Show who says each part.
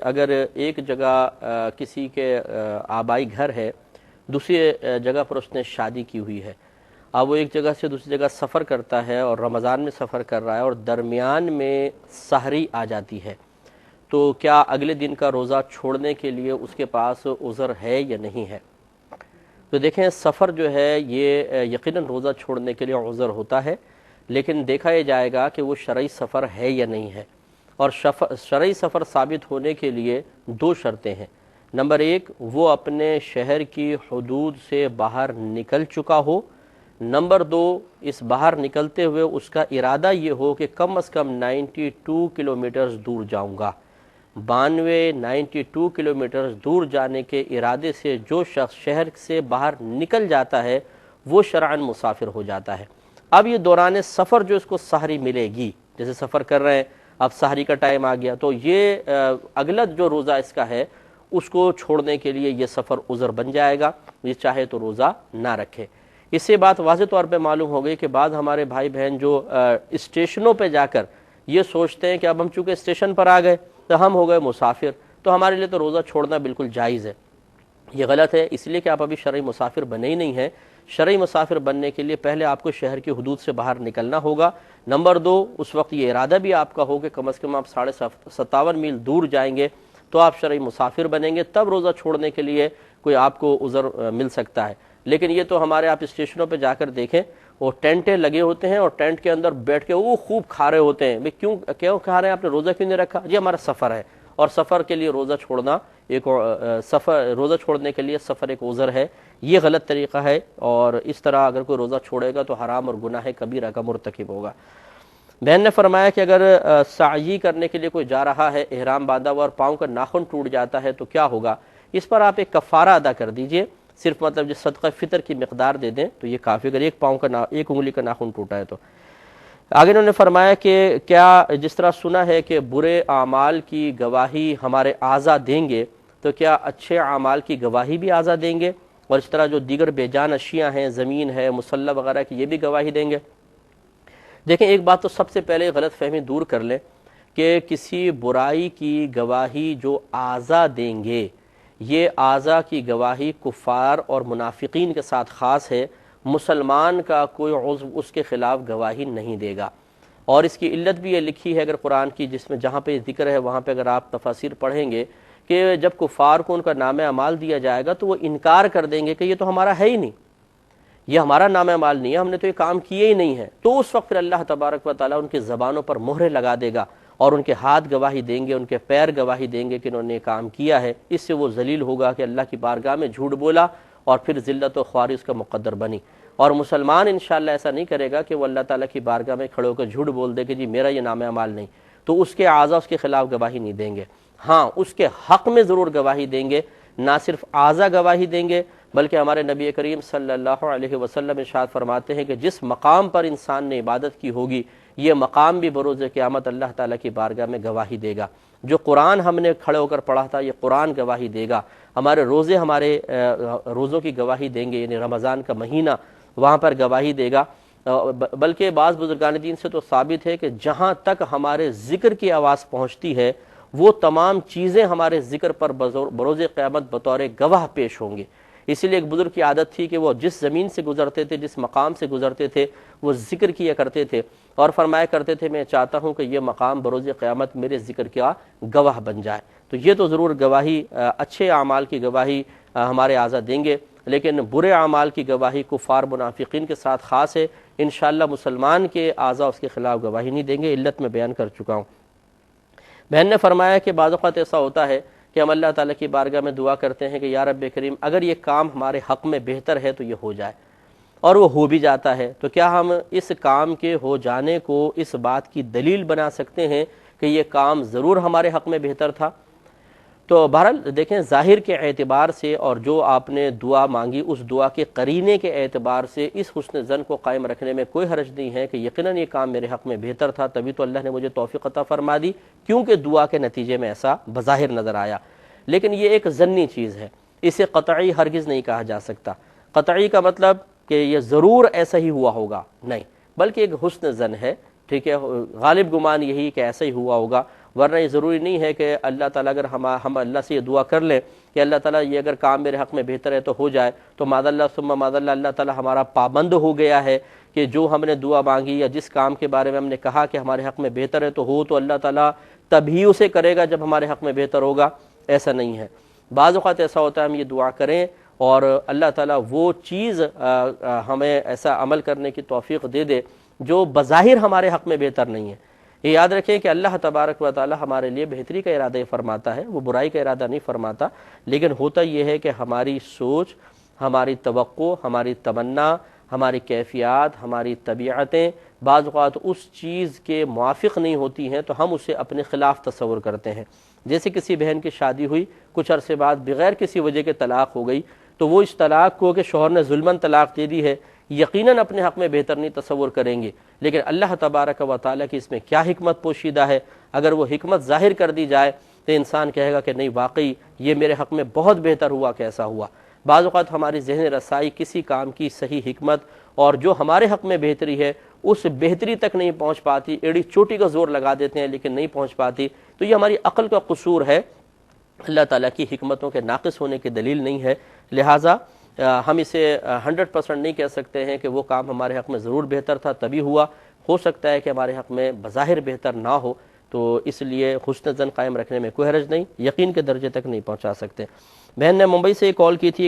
Speaker 1: اگر ایک جگہ کسی کے آبائی گھر ہے، دوسری جگہ پر اس نے شادی کی ہوئی ہے، اب وہ ایک جگہ سے دوسری جگہ سفر کرتا ہے اور رمضان میں سفر کر رہا ہے اور درمیان میں سحری آ جاتی ہے، تو کیا اگلے دن کا روزہ چھوڑنے کے لیے اس کے پاس عذر ہے یا نہیں ہے؟ تو دیکھیں سفر جو ہے یہ یقیناً روزہ چھوڑنے کے لیے عذر ہوتا ہے، لیکن دیکھا یہ جائے گا کہ وہ شرعی سفر ہے یا نہیں ہے، اور شرعی سفر ثابت ہونے کے لیے دو شرطیں ہیں۔ نمبر ایک، وہ اپنے شہر کی حدود سے باہر نکل چکا ہو۔ نمبر دو، اس باہر نکلتے ہوئے اس کا ارادہ یہ ہو کہ کم از کم 92 کلومیٹرز دور جاؤں گا۔ 92 کلومیٹر دور جانے کے ارادے سے جو شخص شہر سے باہر نکل جاتا ہے وہ شرعاً مسافر ہو جاتا ہے۔ اب یہ دوران سفر جو اس کو سحری ملے گی، جیسے سفر کر رہے ہیں، اب سحری کا ٹائم آ گیا، تو یہ اگلا جو روزہ اس کا ہے اس کو چھوڑنے کے لیے یہ سفر عذر بن جائے گا، یہ چاہے تو روزہ نہ رکھے۔ اس سے بات واضح طور پہ معلوم ہو گئی کہ بعض ہمارے بھائی بہن جو اسٹیشنوں پہ جا کر یہ سوچتے ہیں کہ اب ہم چونکہ اسٹیشن پر آ گئے تو ہم ہو گئے مسافر، تو ہمارے لیے تو روزہ چھوڑنا بالکل جائز ہے۔ یہ غلط ہے، اس لیے کہ آپ ابھی شرعی مسافر بنے ہی نہیں ہیں۔ شرعی مسافر بننے کے لیے پہلے آپ کو شہر کی حدود سے باہر نکلنا ہوگا۔ نمبر دو، اس وقت یہ ارادہ بھی آپ کا ہو کہ کم از کم آپ 57.5 میل دور جائیں گے تو آپ شرعی مسافر بنیں گے، تب روزہ چھوڑنے کے لیے کوئی آپ کو عذر مل سکتا ہے۔ لیکن یہ تو ہمارے آپ اسٹیشنوں پہ جا کر دیکھیں، وہ ٹینٹیں لگے ہوتے ہیں اور ٹینٹ کے اندر بیٹھ کے وہ خوب کھا رہے ہوتے ہیں۔ کیوں کھا رہے ہیں؟ آپ نے روزہ کیوں نہیں رکھا؟ جی ہمارا سفر ہے، اور سفر کے لیے روزہ چھوڑنا روزہ چھوڑنے کے لیے سفر ایک عذر ہے۔ یہ غلط طریقہ ہے، اور اس طرح اگر کوئی روزہ چھوڑے گا تو حرام اور گناہ کبیرہ کا مرتکب ہوگا۔ بہن نے فرمایا کہ اگر سعی کرنے کے لیے کوئی جا رہا ہے، احرام باندھا ہوا اور پاؤں کا ناخن ٹوٹ جاتا ہے تو کیا ہوگا؟ اس پر آپ ایک کفارہ ادا کر دیجئے، صرف مطلب جو صدقہ فطر کی مقدار دے دیں تو یہ کافی، اگر ایک انگلی کا ناخن ٹوٹا ہے تو۔ آگے انہوں نے فرمایا کہ کیا جس طرح سنا ہے کہ برے اعمال کی گواہی ہمارے اعضاء دیں گے، تو کیا اچھے اعمال کی گواہی بھی اعضاء دیں گے؟ اور اس طرح جو دیگر بے جان اشیاء ہیں، زمین ہے، مصلح وغیرہ کی، یہ بھی گواہی دیں گے؟ دیکھیں ایک بات تو سب سے پہلے غلط فہمی دور کر لیں کہ کسی برائی کی گواہی جو اعضاء دیں گے، یہ اعضاء کی گواہی کفار اور منافقین کے ساتھ خاص ہے، مسلمان کا کوئی عضو اس کے خلاف گواہی نہیں دے گا۔ اور اس کی علت بھی یہ لکھی ہے اگر قرآن کی، جس میں جہاں پہ ذکر ہے وہاں پہ اگر آپ تفاسیر پڑھیں گے کہ جب کفار کو ان کا نام اعمال دیا جائے گا تو وہ انکار کر دیں گے کہ یہ تو ہمارا ہے ہی نہیں، یہ ہمارا نام اعمال نہیں ہے، ہم نے تو یہ کام کیے ہی نہیں ہے۔ تو اس وقت پھر اللہ تبارک و تعالیٰ ان کی زبانوں پر مہرے لگا دے گا، اور ان کے ہاتھ گواہی دیں گے، ان کے پیر گواہی دیں گے کہ انہوں نے یہ کام کیا ہے۔ اس سے وہ ذلیل ہوگا کہ اللہ کی بارگاہ میں جھوٹ بولا، اور پھر ذلت و خواری اس کا مقدر بنی۔ اور مسلمان انشاءاللہ ایسا نہیں کرے گا کہ وہ اللہ تعالیٰ کی بارگاہ میں کھڑے ہو کر جھوٹ بول دے کہ جی میرا یہ نام اعمال نہیں، تو اس کے اعضاء اس کے خلاف گواہی نہیں دیں گے۔ ہاں اس کے حق میں ضرور گواہی دیں گے، نہ صرف اعضاء گواہی دیں گے، بلکہ ہمارے نبی کریم صلی اللہ علیہ وسلم ارشاد فرماتے ہیں کہ جس مقام پر انسان نے عبادت کی ہوگی، یہ مقام بھی بروز قیامت اللہ تعالیٰ کی بارگاہ میں گواہی دے گا۔ جو قرآن ہم نے کھڑے ہو کر پڑھا تھا، یہ قرآن گواہی دے گا۔ ہمارے روزے ہمارے روزوں کی گواہی دیں گے، یعنی رمضان کا مہینہ وہاں پر گواہی دے گا۔ بلکہ بعض بزرگان دین سے تو ثابت ہے کہ جہاں تک ہمارے ذکر کی آواز پہنچتی ہے وہ تمام چیزیں ہمارے ذکر پر بروز قیامت بطور گواہ پیش ہوں گے۔ اسی لیے ایک بزرگ کی عادت تھی کہ وہ جس زمین سے گزرتے تھے، جس مقام سے گزرتے تھے، وہ ذکر کیا کرتے تھے اور فرمایا کرتے تھے میں چاہتا ہوں کہ یہ مقام بروز قیامت میرے ذکر کا گواہ بن جائے۔ تو یہ تو ضرور گواہی، اچھے اعمال کی گواہی ہمارے اعضاء دیں گے، لیکن برے اعمال کی گواہی کفار منافقین کے ساتھ خاص ہے۔ انشاءاللہ مسلمان کے اعضاء اس کے خلاف گواہی نہیں دیں گے، علت میں بیان کر چکا ہوں۔ بہن نے فرمایا کہ بعض اوقات ایسا ہوتا ہے کہ ہم اللہ تعالیٰ کی بارگاہ میں دعا کرتے ہیں کہ یا رب کریم اگر یہ کام ہمارے حق میں بہتر ہے تو یہ ہو جائے، اور وہ ہو بھی جاتا ہے، تو کیا ہم اس کام کے ہو جانے کو اس بات کی دلیل بنا سکتے ہیں کہ یہ کام ضرور ہمارے حق میں بہتر تھا؟ تو بہرحال دیکھیں ظاہر کے اعتبار سے اور جو آپ نے دعا مانگی اس دعا کے قرینے کے اعتبار سے اس حسن ظن کو قائم رکھنے میں کوئی حرج نہیں ہے کہ یقیناً یہ کام میرے حق میں بہتر تھا، تبھی تو اللہ نے مجھے توفیق عطا فرما دی، کیونکہ دعا کے نتیجے میں ایسا بظاہر نظر آیا۔ لیکن یہ ایک ظنی چیز ہے، اسے قطعی ہرگز نہیں کہا جا سکتا۔ قطعی کا مطلب کہ یہ ضرور ایسا ہی ہوا ہوگا نہیں، بلکہ ایک حسن ظن ہے، ٹھیک ہے، غالب گمان یہی کہ ایسا ہی ہوا ہوگا، ورنہ یہ ضروری نہیں ہے کہ اللہ تعالیٰ اگر ہم اللہ سے یہ دعا کر لیں کہ اللہ تعالیٰ یہ اگر کام میرے حق میں بہتر ہے تو ہو جائے، تو معاذ اللہ ثم معاذ اللہ اللہ تعالیٰ ہمارا پابند ہو گیا ہے کہ جو ہم نے دعا مانگی یا جس کام کے بارے میں ہم نے کہا کہ ہمارے حق میں بہتر ہے تو اللہ تعالیٰ تبھی اسے کرے گا جب ہمارے حق میں بہتر ہوگا، ایسا نہیں ہے۔ بعض اوقات ایسا ہوتا ہے ہم یہ دعا کریں اور اللہ تعالیٰ وہ چیز ہمیں ایسا عمل کرنے کی توفیق دے دے جو بظاہر ہمارے حق میں بہتر نہیں ہے۔ یہ یاد رکھیں کہ اللہ تبارک و تعالیٰ ہمارے لیے بہتری کا ارادہ فرماتا ہے، وہ برائی کا ارادہ نہیں فرماتا، لیکن ہوتا یہ ہے کہ ہماری سوچ، ہماری توقع، ہماری تمنا، ہماری کیفیات، ہماری طبیعتیں بعض اوقات اس چیز کے موافق نہیں ہوتی ہیں تو ہم اسے اپنے خلاف تصور کرتے ہیں۔ جیسے کسی بہن کی شادی ہوئی، کچھ عرصے بعد بغیر کسی وجہ کے طلاق ہو گئی، تو وہ اس طلاق کو کہ شوہر نے ظلماً طلاق دے دی ہے یقیناً اپنے حق میں بہتر نہیں تصور کریں گے، لیکن اللہ تبارک و تعالیٰ کی اس میں کیا حکمت پوشیدہ ہے، اگر وہ حکمت ظاہر کر دی جائے تو انسان کہے گا کہ نہیں واقعی یہ میرے حق میں بہت بہتر ہوا، کیسا ہوا۔ بعض اوقات ہماری ذہن رسائی کسی کام کی صحیح حکمت اور جو ہمارے حق میں بہتری ہے اس بہتری تک نہیں پہنچ پاتی، ایڑی چوٹی کا زور لگا دیتے ہیں لیکن نہیں پہنچ پاتی، تو یہ ہماری عقل کا قصور ہے، اللہ تعالیٰ کی حکمتوں کے ناقص ہونے کی دلیل نہیں ہے۔ لہٰذا ہم اسے 100% نہیں کہہ سکتے ہیں کہ وہ کام ہمارے حق میں ضرور بہتر تھا تبھی ہوا، ہو سکتا ہے کہ ہمارے حق میں بظاہر بہتر نہ ہو، تو اس لیے حسن ظن قائم رکھنے میں کوئی حرج نہیں، یقین کے درجے تک نہیں پہنچا سکتے۔ بہن نے ممبئی سے کال کی تھی۔